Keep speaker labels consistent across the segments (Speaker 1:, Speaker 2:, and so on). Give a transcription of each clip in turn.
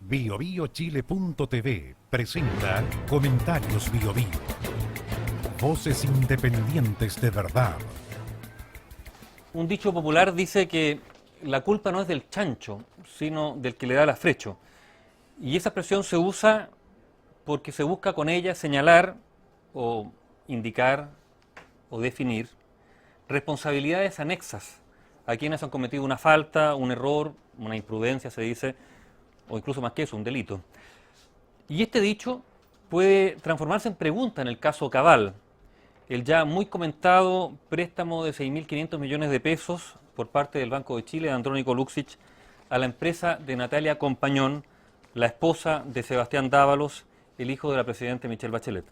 Speaker 1: BioBioChile.tv presenta Comentarios BioBio. Voces independientes de verdad.
Speaker 2: Un dicho popular dice que la culpa no es del chancho, sino del que le da el afrecho. Y esa expresión se usa porque se busca con ella señalar o indicar o definir responsabilidades anexas a quienes han cometido una falta, un error, una imprudencia, se dice, o incluso más que eso, un delito. Y este dicho puede transformarse en pregunta en el caso Cabal, el ya muy comentado préstamo de 6.500 millones de pesos por parte del Banco de Chile de Andrónico Luksic a la empresa de Natalia Compañón, la esposa de Sebastián Dávalos, el hijo de la presidenta Michelle Bachelet.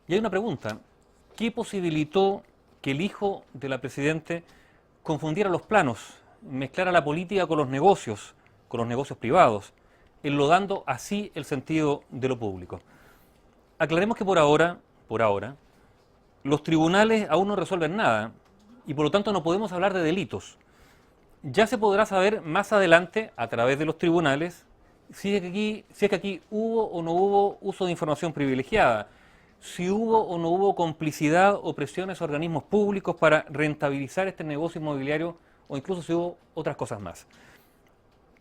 Speaker 2: Y hay una pregunta: ¿qué posibilitó que el hijo de la presidenta confundiera los planos, mezclara la política con los negocios privados, enlodando así el sentido de lo público? Aclaremos que por ahora, los tribunales aún no resuelven nada y por lo tanto no podemos hablar de delitos. Ya se podrá saber más adelante, a través de los tribunales, si es que aquí hubo o no hubo uso de información privilegiada, si hubo o no hubo complicidad o presiones a organismos públicos para rentabilizar este negocio inmobiliario o incluso si hubo otras cosas más.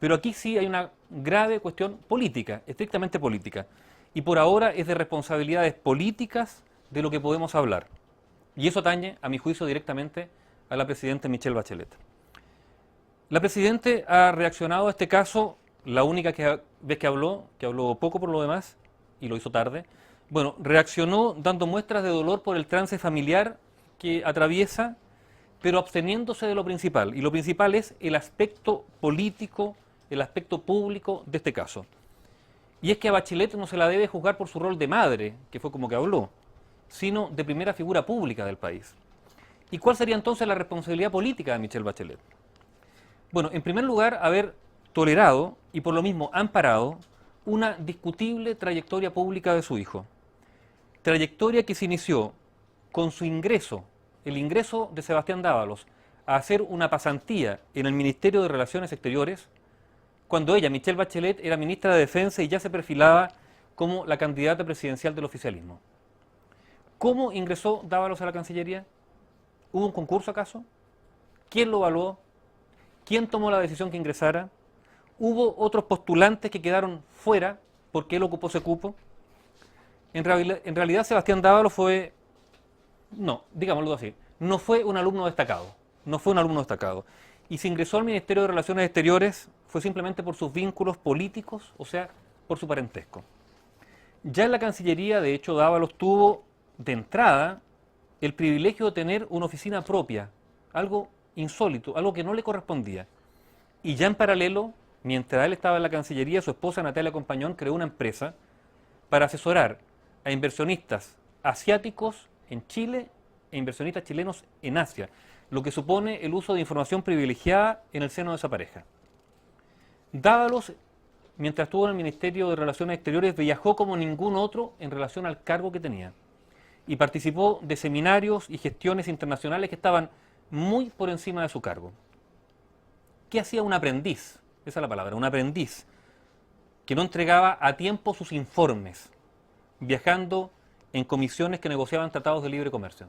Speaker 2: Pero aquí sí hay una grave cuestión política, estrictamente política. Y por ahora es de responsabilidades políticas de lo que podemos hablar. Y eso atañe, a mi juicio, directamente a la presidenta Michelle Bachelet. La presidenta ha reaccionado a este caso, la única vez que habló poco por lo demás, y lo hizo tarde. Bueno, reaccionó dando muestras de dolor por el trance familiar que atraviesa, pero absteniéndose de lo principal. Y lo principal es el aspecto político, el aspecto público de este caso. Y es que a Bachelet no se la debe juzgar por su rol de madre, que fue como que habló, sino de primera figura pública del país. ¿Y cuál sería entonces la responsabilidad política de Michelle Bachelet? Bueno, en primer lugar, haber tolerado y por lo mismo amparado una discutible trayectoria pública de su hijo. Trayectoria que se inició con su ingreso, el ingreso de Sebastián Dávalos, a hacer una pasantía en el Ministerio de Relaciones Exteriores, cuando ella, Michelle Bachelet, era ministra de Defensa y ya se perfilaba como la candidata presidencial del oficialismo. ¿Cómo ingresó Dávalos a la Cancillería? ¿Hubo un concurso acaso? ¿Quién lo evaluó? ¿Quién tomó la decisión que ingresara? ¿Hubo otros postulantes que quedaron fuera porque él ocupó ese cupo? En realidad Sebastián Dávalos fue, no, digámoslo así, no fue un alumno destacado. No fue un alumno destacado. Y se ingresó al Ministerio de Relaciones Exteriores fue simplemente por sus vínculos políticos, o sea, por su parentesco. Ya en la Cancillería, de hecho, Dávalos tuvo de entrada el privilegio de tener una oficina propia, algo insólito, algo que no le correspondía. Y ya en paralelo, mientras él estaba en la Cancillería, su esposa Natalia Compañón creó una empresa para asesorar a inversionistas asiáticos en Chile e inversionistas chilenos en Asia, lo que supone el uso de información privilegiada en el seno de esa pareja. Dávalos, mientras estuvo en el Ministerio de Relaciones Exteriores, viajó como ningún otro en relación al cargo que tenía y participó de seminarios y gestiones internacionales que estaban muy por encima de su cargo. ¿Qué hacía un aprendiz? Esa es la palabra, un aprendiz que no entregaba a tiempo sus informes, viajando en comisiones que negociaban tratados de libre comercio.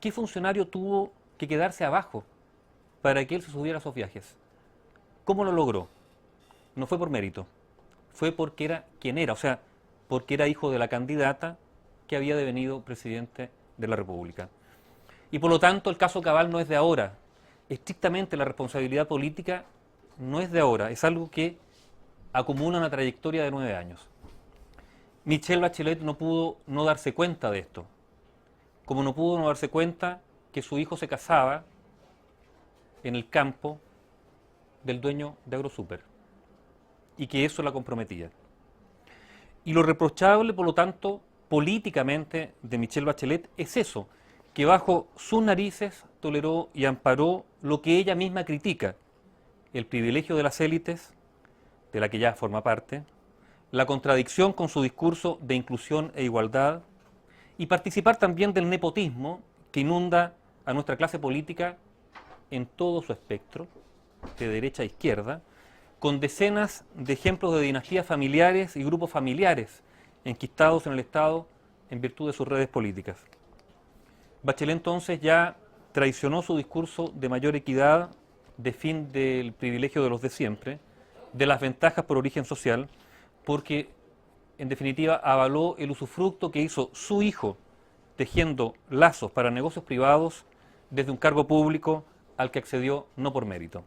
Speaker 2: ¿Qué funcionario tuvo que quedarse abajo para que él se subiera a esos viajes? ¿Cómo lo logró? No fue por mérito, fue porque era quien era, o sea, porque era hijo de la candidata que había devenido presidente de la República. Y por lo tanto el caso Cabal no es de ahora. Estrictamente la responsabilidad política no es de ahora, es algo que acumula una trayectoria de 9 años. Michelle Bachelet no pudo no darse cuenta de esto, como no pudo no darse cuenta que su hijo se casaba en el campo del dueño de AgroSuper y que eso la comprometía. Y lo reprochable, por lo tanto, políticamente de Michelle Bachelet es eso, que bajo sus narices toleró y amparó lo que ella misma critica: el privilegio de las élites, de la que ya forma parte, la contradicción con su discurso de inclusión e igualdad, y participar también del nepotismo que inunda a nuestra clase política en todo su espectro, de derecha a izquierda, con decenas de ejemplos de dinastías familiares y grupos familiares enquistados en el Estado en virtud de sus redes políticas. Bachelet entonces ya traicionó su discurso de mayor equidad, de fin del privilegio de los de siempre, de las ventajas por origen social, porque en definitiva avaló el usufructo que hizo su hijo tejiendo lazos para negocios privados desde un cargo público al que accedió no por mérito.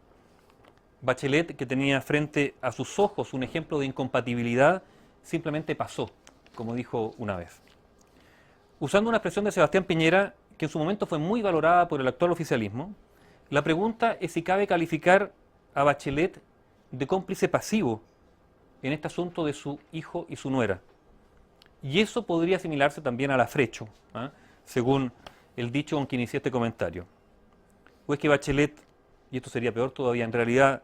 Speaker 2: Bachelet, que tenía frente a sus ojos un ejemplo de incompatibilidad, simplemente pasó, como dijo una vez. Usando una expresión de Sebastián Piñera, que en su momento fue muy valorada por el actual oficialismo, la pregunta es si cabe calificar a Bachelet de cómplice pasivo en este asunto de su hijo y su nuera. Y eso podría asimilarse también al afrecho, según el dicho con que inicié este comentario. O es que Bachelet, y esto sería peor todavía, en realidad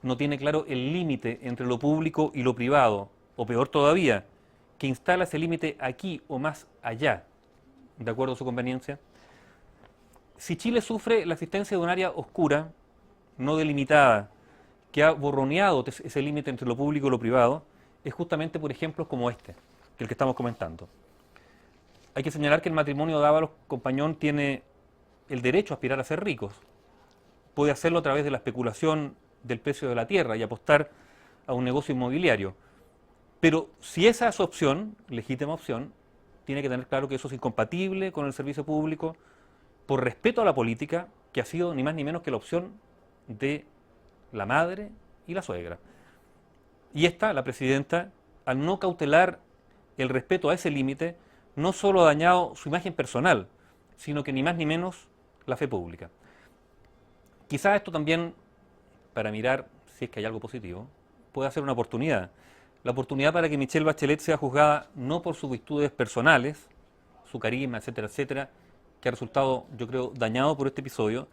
Speaker 2: no tiene claro el límite entre lo público y lo privado, o peor todavía, que instala ese límite aquí o más allá, de acuerdo a su conveniencia. Si Chile sufre la existencia de un área oscura, no delimitada, que ha borroneado ese límite entre lo público y lo privado, es justamente por ejemplos como este, el que estamos comentando. Hay que señalar que el matrimonio de Ábalos-Compañón tiene el derecho a aspirar a ser ricos. Puede hacerlo a través de la especulación del precio de la tierra y apostar a un negocio inmobiliario. Pero si esa es su opción, legítima opción, tiene que tener claro que eso es incompatible con el servicio público, por respeto a la política, que ha sido ni más ni menos que la opción de la madre y la suegra. Y esta, la presidenta, al no cautelar el respeto a ese límite, no solo ha dañado su imagen personal, sino que ni más ni menos la fe pública. Quizás esto también, para mirar si es que hay algo positivo, puede ser una oportunidad. La oportunidad para que Michelle Bachelet sea juzgada no por sus virtudes personales, su carisma, etcétera, etcétera, que ha resultado, yo creo, dañado por este episodio,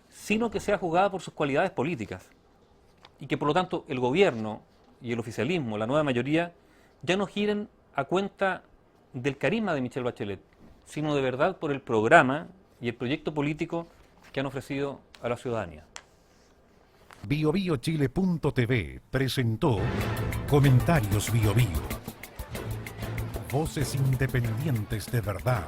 Speaker 2: sino que sea juzgada por sus cualidades políticas. Y que por lo tanto el gobierno y el oficialismo, la nueva mayoría, ya no giren a cuenta del carisma de Michelle Bachelet, sino de verdad por el programa y el proyecto político que han ofrecido a la ciudadanía.
Speaker 1: BioBioChile.tv presentó Comentarios BioBio. Voces independientes de verdad.